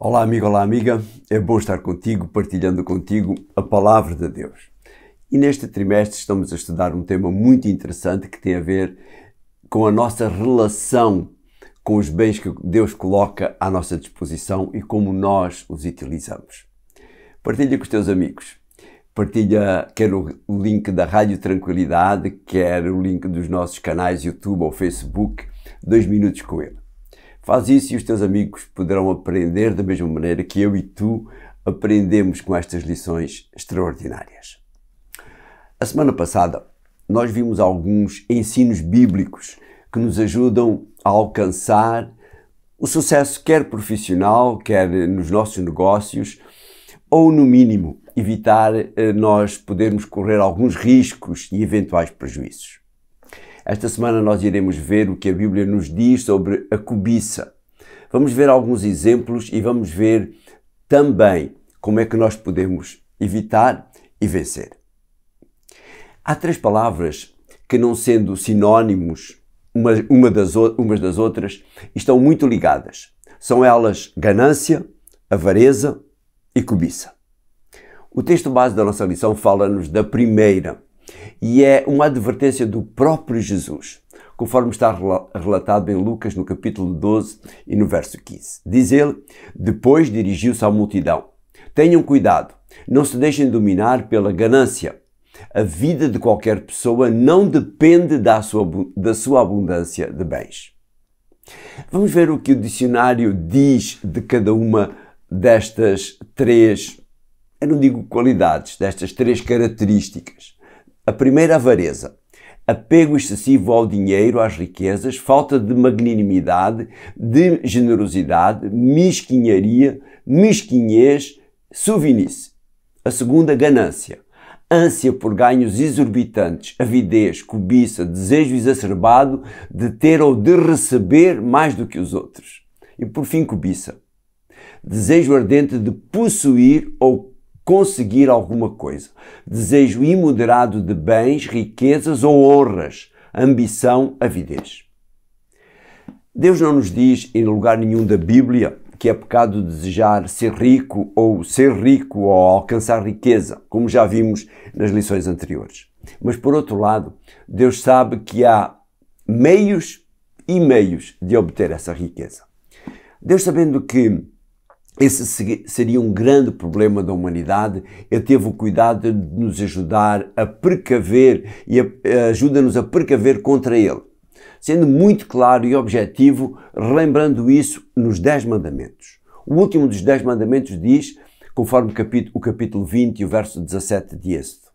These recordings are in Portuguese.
Olá amigo, olá amiga, é bom estar contigo, partilhando contigo a Palavra de Deus. E neste trimestre estamos a estudar um tema muito interessante que tem a ver com a nossa relação com os bens que Deus coloca à nossa disposição e como nós os utilizamos. Partilha com os teus amigos, partilha quer o link da Rádio Tranquilidade, quer o link dos nossos canais YouTube ou Facebook, 2 minutos com ele. Faz isso e os teus amigos poderão aprender da mesma maneira que eu e tu aprendemos com estas lições extraordinárias. A semana passada nós vimos alguns ensinos bíblicos que nos ajudam a alcançar o sucesso quer profissional, quer nos nossos negócios, ou no mínimo evitar nós podermos correr alguns riscos e eventuais prejuízos. Esta semana nós iremos ver o que a Bíblia nos diz sobre a cobiça. Vamos ver alguns exemplos e vamos ver também como é que nós podemos evitar e vencer. Há 3 palavras que, não sendo sinónimos umas das outras, estão muito ligadas. São elas ganância, avareza e cobiça. O texto base da nossa lição fala-nos da primeira, e é uma advertência do próprio Jesus, conforme está relatado em Lucas no capítulo 12 e no verso 15. Diz ele: depois dirigiu-se à multidão: tenham cuidado, não se deixem dominar pela ganância. A vida de qualquer pessoa não depende da sua abundância de bens. Vamos ver o que o dicionário diz de cada uma destas 3, eu não digo qualidades, destas 3 características. A primeira, avareza. Apego excessivo ao dinheiro, às riquezas, falta de magnanimidade, de generosidade, mesquinharia, mesquinhez, suvinice. A segunda, ganância. Ânsia por ganhos exorbitantes, avidez, cobiça, desejo exacerbado de ter ou de receber mais do que os outros. E por fim, cobiça. Desejo ardente de possuir ou conseguir alguma coisa. Desejo imoderado de bens, riquezas ou honras. Ambição, avidez. Deus não nos diz em lugar nenhum da Bíblia que é pecado desejar ser rico ou alcançar riqueza, como já vimos nas lições anteriores. Mas por outro lado, Deus sabe que há meios e meios de obter essa riqueza. Deus, sabendo que esse seria um grande problema da humanidade, Ele teve o cuidado de nos ajudar a precaver e ajuda-nos a precaver contra ele, sendo muito claro e objetivo, relembrando isso nos 10 mandamentos. O último dos 10 mandamentos diz, conforme o capítulo 20 e o verso 17 de Êxodo: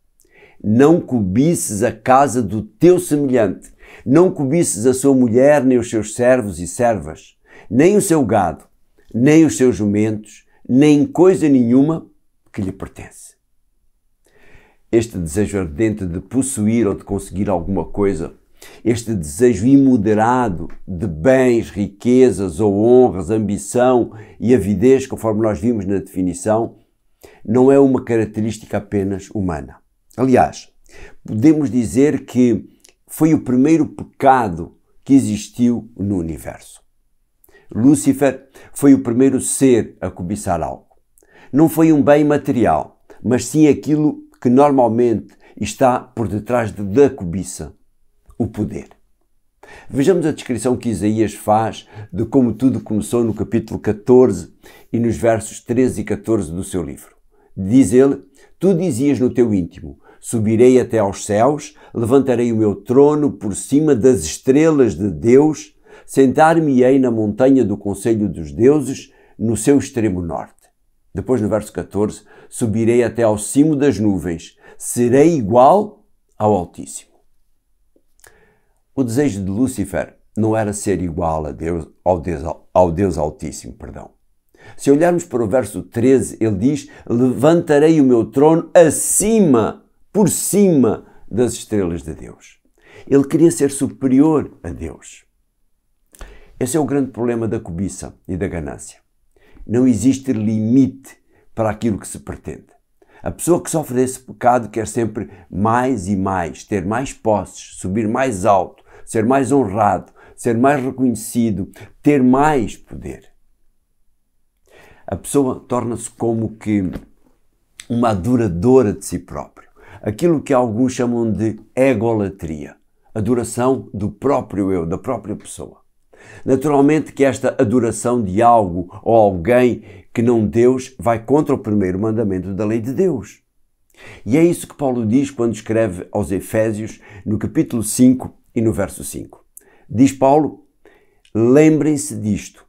não cobices a casa do teu semelhante, não cobices a sua mulher, nem os seus servos e servas, nem o seu gado, nem os seus jumentos, nem coisa nenhuma que lhe pertence. Este desejo ardente de possuir ou de conseguir alguma coisa, este desejo imoderado de bens, riquezas ou honras, ambição e avidez, conforme nós vimos na definição, não é uma característica apenas humana. Aliás, podemos dizer que foi o primeiro pecado que existiu no universo. Lúcifer foi o primeiro ser a cobiçar algo. Não foi um bem material, mas sim aquilo que normalmente está por detrás da cobiça: o poder. Vejamos a descrição que Isaías faz de como tudo começou no capítulo 14 e nos versos 13 e 14 do seu livro. Diz ele: tu dizias no teu íntimo: subirei até aos céus, levantarei o meu trono por cima das estrelas de Deus, sentar-me-ei na montanha do conselho dos deuses, no seu extremo norte. Depois, no verso 14, subirei até ao cimo das nuvens, serei igual ao Altíssimo. O desejo de Lúcifer não era ser igual ao Deus Altíssimo. Se olharmos para o verso 13, ele diz: levantarei o meu trono por cima das estrelas de Deus. Ele queria ser superior a Deus. Esse é o grande problema da cobiça e da ganância. Não existe limite para aquilo que se pretende. A pessoa que sofre desse pecado quer sempre mais e mais, ter mais posses, subir mais alto, ser mais honrado, ser mais reconhecido, ter mais poder. A pessoa torna-se como que uma adoradora de si próprio. Aquilo que alguns chamam de egolatria. Adoração do próprio eu, da própria pessoa. Naturalmente que esta adoração de algo ou alguém que não Deus vai contra o primeiro mandamento da lei de Deus. E é isso que Paulo diz quando escreve aos Efésios, no capítulo 5 e no verso 5. Diz Paulo: lembrem-se disto,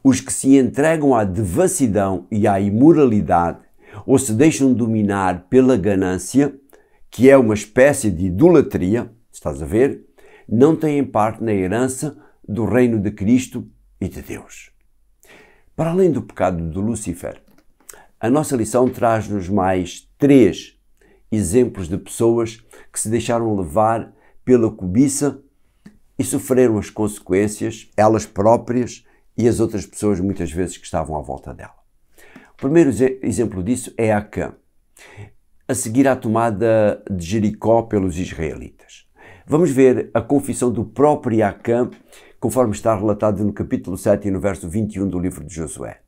os que se entregam à devassidão e à imoralidade, ou se deixam dominar pela ganância, que é uma espécie de idolatria, estás a ver, não têm parte na herança do reino de Cristo e de Deus. Para além do pecado de Lúcifer, a nossa lição traz-nos mais 3 exemplos de pessoas que se deixaram levar pela cobiça e sofreram as consequências, elas próprias e as outras pessoas muitas vezes que estavam à volta dela. O primeiro exemplo disso é Acã, a seguir à tomada de Jericó pelos israelitas. Vamos ver a confissão do próprio Acã, conforme está relatado no capítulo 7 e no verso 21 do livro de Josué.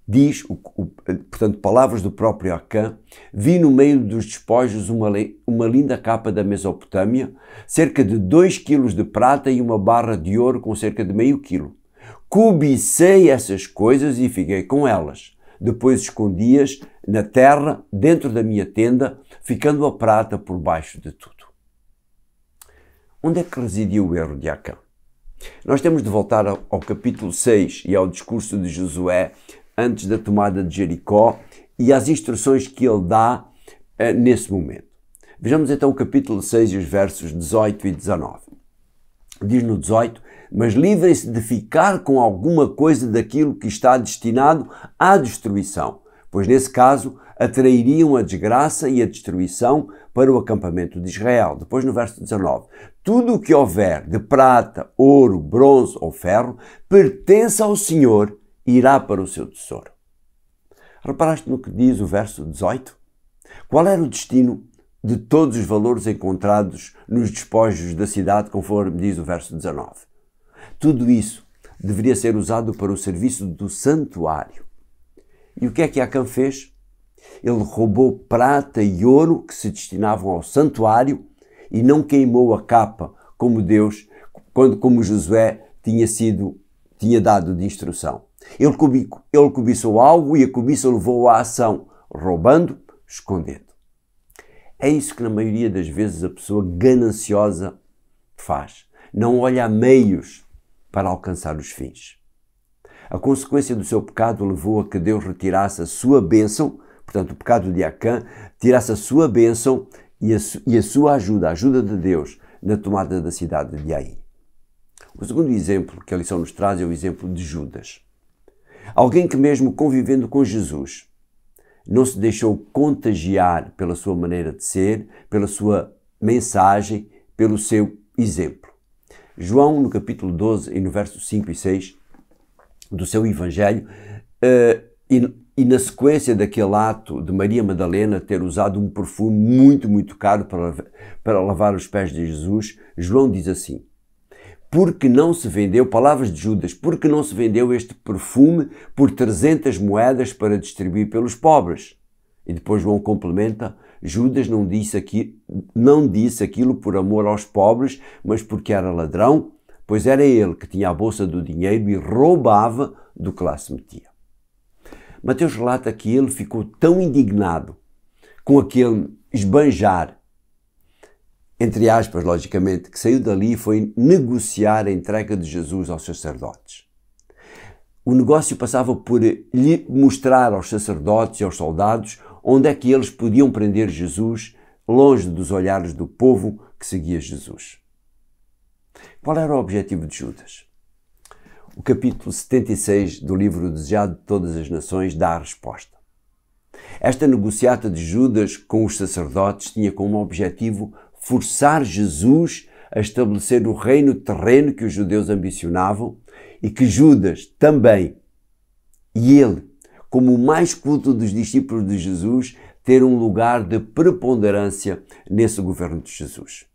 Diz, portanto, palavras do próprio Acã: vi no meio dos despojos uma linda capa da Mesopotâmia, cerca de 2 quilos de prata e uma barra de ouro com cerca de meio quilo. Cobicei essas coisas e fiquei com elas. Depois escondi-as na terra, dentro da minha tenda, ficando a prata por baixo de tudo. Onde é que residia o erro de Acã? Nós temos de voltar ao capítulo 6 e ao discurso de Josué antes da tomada de Jericó e às instruções que ele dá nesse momento. Vejamos então o capítulo 6 e os versos 18 e 19. Diz no 18: mas livrem-se de ficar com alguma coisa daquilo que está destinado à destruição, pois nesse caso atrairiam a desgraça e a destruição para o acampamento de Israel. Depois no verso 19: tudo o que houver de prata, ouro, bronze ou ferro pertence ao Senhor e irá para o seu tesouro. Reparaste no que diz o verso 18? Qual era o destino de todos os valores encontrados nos despojos da cidade, conforme diz o verso 19? Tudo isso deveria ser usado para o serviço do santuário. E o que é que Acã fez? Ele roubou prata e ouro que se destinavam ao santuário e não queimou a capa como como Josué tinha dado de instrução. Ele cobiçou algo e a cobiça levou à ação, roubando, escondendo. É isso que na maioria das vezes a pessoa gananciosa faz. Não olha a meios para alcançar os fins. A consequência do seu pecado levou a que Deus retirasse a sua bênção, portanto o pecado de Acã, tirasse a sua bênção e a sua ajuda, a ajuda de Deus na tomada da cidade de Ai. O segundo exemplo que a lição nos traz é o exemplo de Judas. Alguém que mesmo convivendo com Jesus, não se deixou contagiar pela sua maneira de ser, pela sua mensagem, pelo seu exemplo. João, no capítulo 12 e no verso 5 e 6 do seu Evangelho, e na sequência daquele ato de Maria Madalena ter usado um perfume muito, muito caro para lavar os pés de Jesus, João diz assim: porque não se vendeu, palavras de Judas, porque não se vendeu este perfume por 300 moedas para distribuir pelos pobres? E depois João complementa: Judas não disse aquilo por amor aos pobres, mas porque era ladrão, pois era ele que tinha a bolsa do dinheiro e roubava do que lá se metia. Mateus relata que ele ficou tão indignado com aquele esbanjar, entre aspas, logicamente, que saiu dali e foi negociar a entrega de Jesus aos sacerdotes. O negócio passava por lhe mostrar aos sacerdotes e aos soldados onde é que eles podiam prender Jesus, longe dos olhares do povo que seguia Jesus. Qual era o objetivo de Judas? O capítulo 76 do livro Desejado de Todas as Nações dá a resposta. Esta negociata de Judas com os sacerdotes tinha como objetivo forçar Jesus a estabelecer o reino terreno que os judeus ambicionavam e que Judas também, e ele, como o mais culto dos discípulos de Jesus, ter um lugar de preponderância nesse governo de Jesus.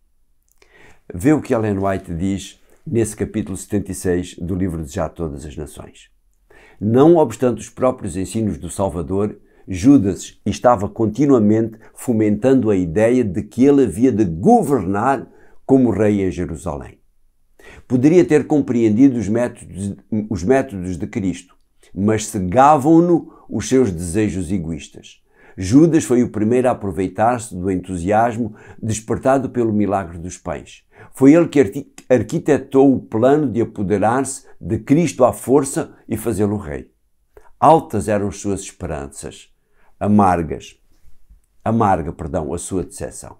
Vê o que Ellen White diz nesse capítulo 76 do livro de Já Todas as Nações. Não obstante os próprios ensinos do Salvador, Judas estava continuamente fomentando a ideia de que ele havia de governar como rei em Jerusalém. Poderia ter compreendido os métodos de Cristo, mas cegavam-no os seus desejos egoístas. Judas foi o primeiro a aproveitar-se do entusiasmo despertado pelo milagre dos pães. Foi ele que arquitetou o plano de apoderar-se de Cristo à força e fazê-lo rei. Altas eram as suas esperanças, amarga a sua decepção.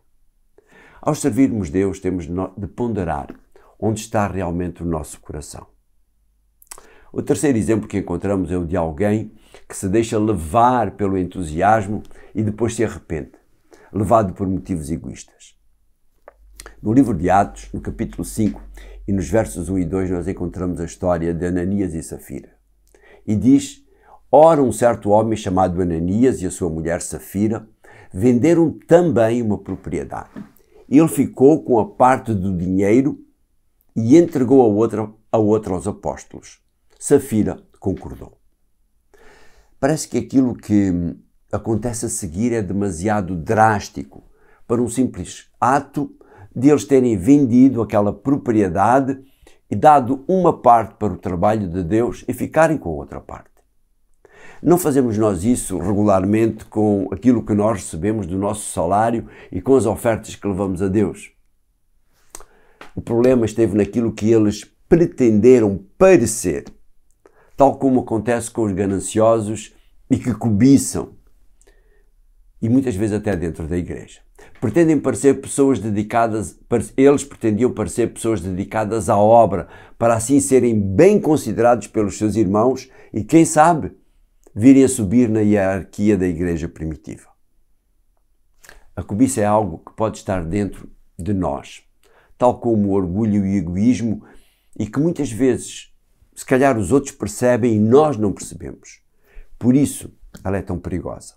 Ao servirmos Deus, temos de ponderar onde está realmente o nosso coração. O terceiro exemplo que encontramos é o de alguém que se deixa levar pelo entusiasmo e depois se arrepende, levado por motivos egoístas. No livro de Atos, no capítulo 5 e nos versos 1 e 2, nós encontramos a história de Ananias e Safira. E diz: ora, um certo homem chamado Ananias e a sua mulher Safira venderam também uma propriedade. Ele ficou com a parte do dinheiro e entregou a outra aos apóstolos. Safira concordou. Parece que aquilo que acontece a seguir é demasiado drástico para um simples ato de eles terem vendido aquela propriedade e dado uma parte para o trabalho de Deus e ficarem com a outra parte. Não fazemos nós isso regularmente com aquilo que nós recebemos do nosso salário e com as ofertas que levamos a Deus. O problema esteve naquilo que eles pretenderam parecer, tal como acontece com os gananciosos e que cobiçam, e muitas vezes até dentro da igreja. Eles pretendiam parecer pessoas dedicadas à obra, para assim serem bem considerados pelos seus irmãos e, quem sabe, virem a subir na hierarquia da igreja primitiva. A cobiça é algo que pode estar dentro de nós, tal como o orgulho e o egoísmo, e que muitas vezes, se calhar, os outros percebem e nós não percebemos. Por isso, ela é tão perigosa.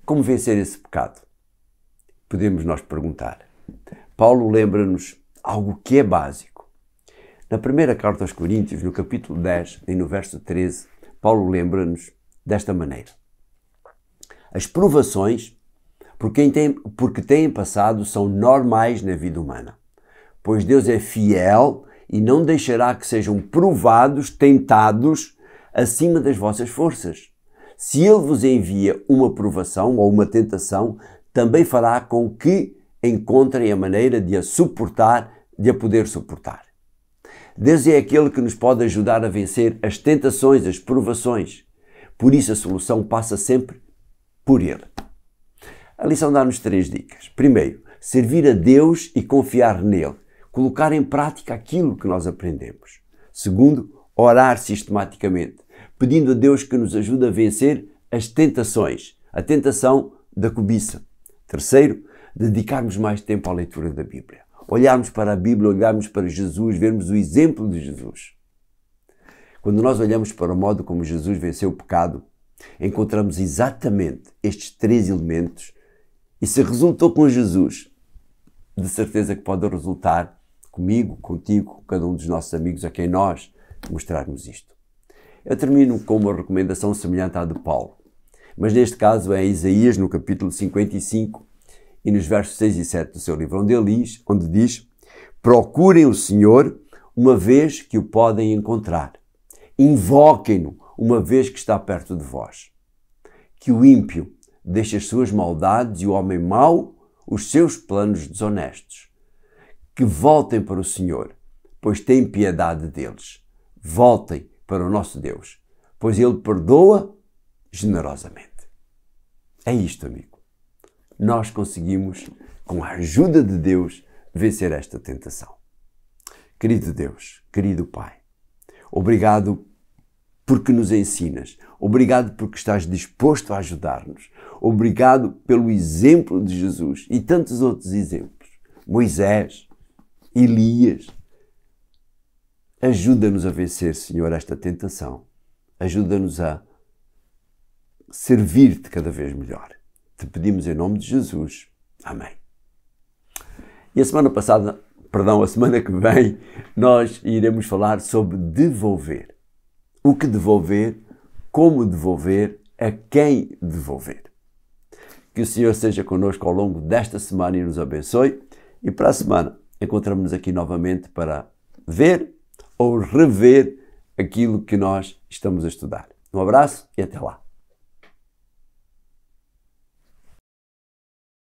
Como vencer esse pecado? Podemos nós perguntar. Paulo lembra-nos algo que é básico. Na primeira carta aos Coríntios, no capítulo 10 e no verso 13, Paulo lembra-nos desta maneira. As provações, porque têm passado, são normais na vida humana, pois Deus é fiel e não deixará que sejam provados, tentados, acima das vossas forças. Se Ele vos envia uma provação ou uma tentação, também fará com que encontrem a maneira de a poder suportar. Deus é aquele que nos pode ajudar a vencer as tentações, as provações. Por isso a solução passa sempre por Ele. A lição dá-nos 3 dicas. Primeiro, servir a Deus e confiar nele. Colocar em prática aquilo que nós aprendemos. Segundo, orar sistematicamente, pedindo a Deus que nos ajude a vencer as tentações, a tentação da cobiça. Terceiro, dedicarmos mais tempo à leitura da Bíblia. Olharmos para a Bíblia, olharmos para Jesus, vermos o exemplo de Jesus. Quando nós olhamos para o modo como Jesus venceu o pecado, encontramos exatamente estes 3 elementos, e se resultou com Jesus, de certeza que pode resultar comigo, contigo, com cada um dos nossos amigos a quem nós mostrarmos isto. Eu termino com uma recomendação semelhante à de Paulo, mas neste caso é Isaías, no capítulo 55 e nos versos 6 e 7 do seu livro, onde diz: procurem o Senhor uma vez que o podem encontrar, invoquem-no uma vez que está perto de vós. Que o ímpio deixe as suas maldades e o homem mau os seus planos desonestos. Que voltem para o Senhor, pois tem piedade deles. Voltem para o nosso Deus, pois Ele perdoa generosamente. É isto, amigo. Nós conseguimos, com a ajuda de Deus, vencer esta tentação. Querido Deus, querido Pai, obrigado porque nos ensinas. Obrigado porque estás disposto a ajudar-nos. Obrigado pelo exemplo de Jesus e tantos outros exemplos. Moisés, Elias. Ajuda-nos a vencer, Senhor, esta tentação. Ajuda-nos a servir-te cada vez melhor. Te pedimos em nome de Jesus. Amém. E a semana que vem, nós iremos falar sobre devolver. o que devolver, como devolver, a quem devolver. Que o Senhor seja connosco ao longo desta semana e nos abençoe. E para a semana encontramos-nos aqui novamente para ver ou rever aquilo que nós estamos a estudar. Um abraço e até lá.